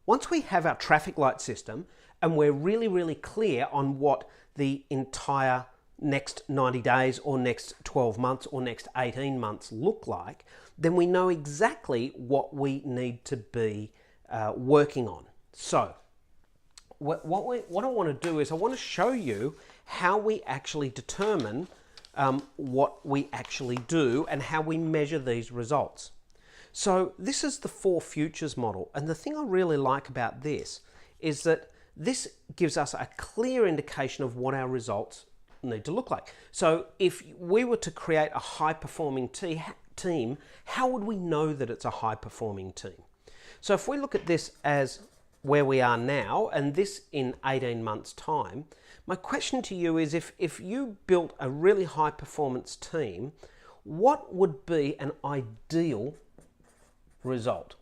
Once we have our traffic light system and we're really, really clear on what the entire next 90 days or next 12 months or next 18 months look like, then we know exactly what we need to be working on. So what I want to do is I want to show you how we actually determine what we actually do and how we measure these results. So this is the 4 futures model, and the thing I really like about this is that this gives us a clear indication of what our results need to look like. So if we were to create a high-performing team, how would we know that it's a high-performing team? So if we look at this as where we are now, and this in 18 months' time, my question to you is if you built a really high-performance team, what would be an ideal result,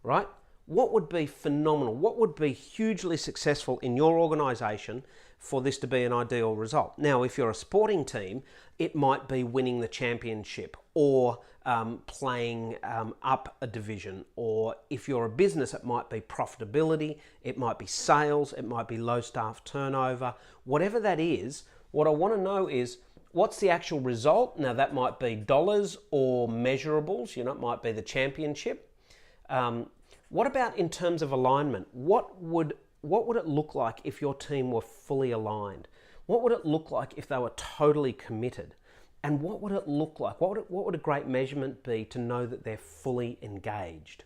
right? What would be phenomenal? What would be hugely successful in your organization for this to be an ideal result? Now, if you're a sporting team, it might be winning the championship or playing up a division. Or if you're a business, it might be profitability, it might be sales, it might be low staff turnover. Whatever that is, what I want to know is what's the actual result? Now, that might be dollars or measurables. It might be the championship. What about in terms of alignment? What would it look like if your team were fully aligned? What would it look like if they were totally committed? And what would it look like? What would a great measurement be to know that they're fully engaged?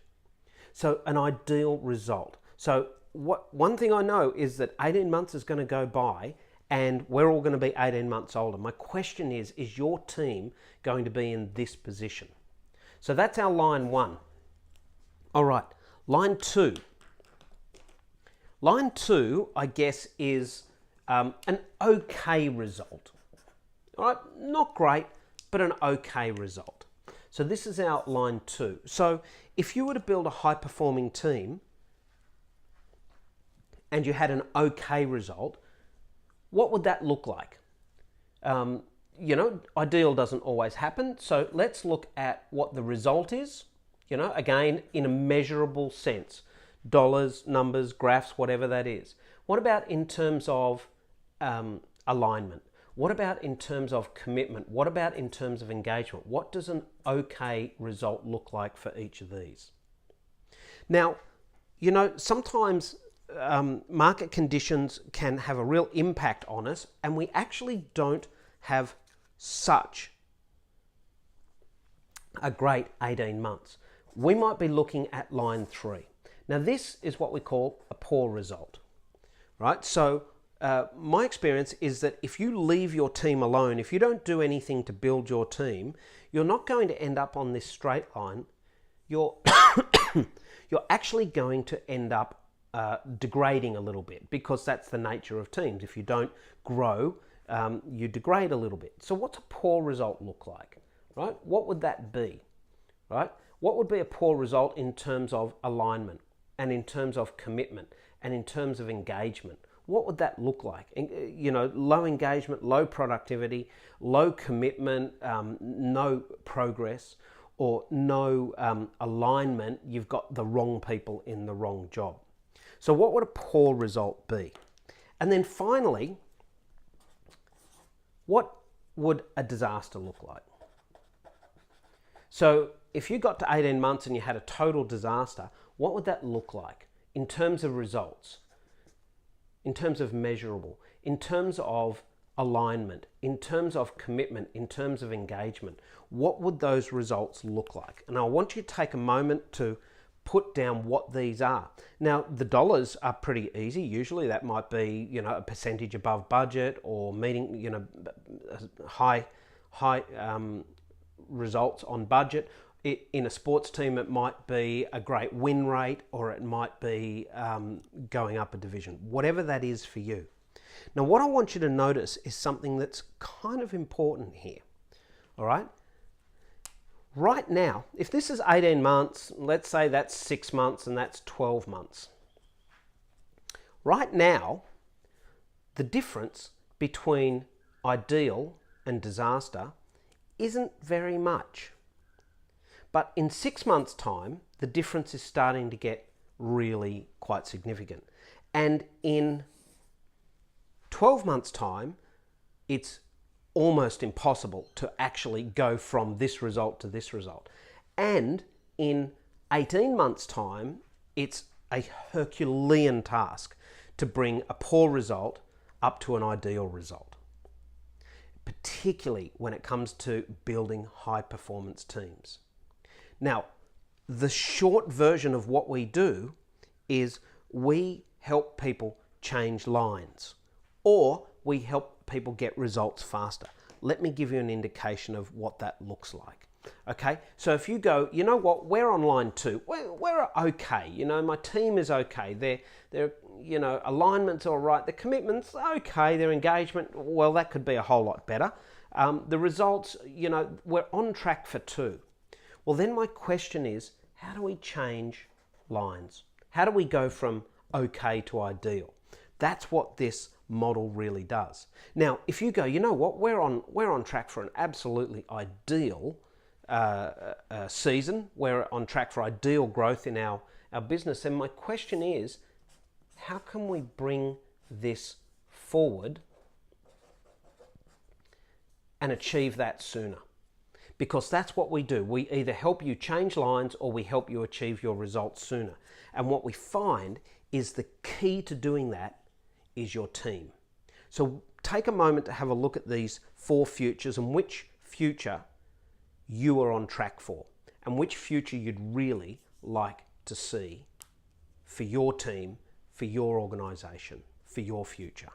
So an ideal result. So one thing I know is that 18 months is going to go by and we're all going to be 18 months older. My question is your team going to be in this position? So that's our line 1. All right, line 2. Line 2, I guess, is an okay result. All right, not great, but an okay result. So this is our line 2. So if you were to build a high-performing team and you had an okay result, what would that look like? Ideal doesn't always happen. So let's look at what the result is, again, in a measurable sense. Dollars, numbers, graphs, whatever that is. What about in terms of alignment? What about in terms of commitment? What about in terms of engagement? What does an okay result look like for each of these? Now, sometimes market conditions can have a real impact on us, and we actually don't have such a great 18 months. We might be looking at line 3. Now, this is what we call a poor result, right? So my experience is that if you leave your team alone, if you don't do anything to build your team, you're not going to end up on this straight line. You're actually going to end up degrading a little bit, because that's the nature of teams. If you don't grow, you degrade a little bit. So what's a poor result look like, right? What would that be, right? What would be a poor result in terms of alignment and in terms of commitment and in terms of engagement? What would that look like? Low engagement, low productivity, low commitment, no progress, or no alignment. You've got the wrong people in the wrong job. So what would a poor result be? And then finally, what would a disaster look like? So if you got to 18 months and you had a total disaster, what would that look like in terms of results, in terms of measurable, in terms of alignment, in terms of commitment, in terms of engagement? What would those results look like? And I want you to take a moment to put down what these are. Now, the dollars are pretty easy. Usually that might be, a percentage above budget or meeting, high results on budget. In a sports team, it might be a great win rate, or it might be going up a division, whatever that is for you. Now, what I want you to notice is something that's kind of important here, all right? Right now, if this is 18 months, let's say that's 6 months and that's 12 months. Right now, the difference between ideal and disaster isn't very much. But in 6 months' time, the difference is starting to get really quite significant. And in 12 months' time, it's almost impossible to actually go from this result to this result. And in 18 months' time, it's a Herculean task to bring a poor result up to an ideal result, particularly when it comes to building high-performance teams. Now, the short version of what we do is we help people change lines, or we help people get results faster. Let me give you an indication of what that looks like. Okay, so if you go, you know what, we're on line 2, we're okay, you know, my team is okay, their you know, alignment's all right, the commitment's okay, their engagement, well, that could be a whole lot better. The results, you know, we're on track for 2. Well, then my question is, how do we change lines? How do we go from okay to ideal? That's what this model really does. Now, if you go, you know what, we're on track for an absolutely ideal season, we're on track for ideal growth in our business, and my question is, how can we bring this forward and achieve that sooner? Because that's what we do. We either help you change lines or we help you achieve your results sooner. And what we find is the key to doing that is your team. So take a moment to have a look at these 4 futures and which future you are on track for and which future you'd really like to see for your team, for your organisation, for your future.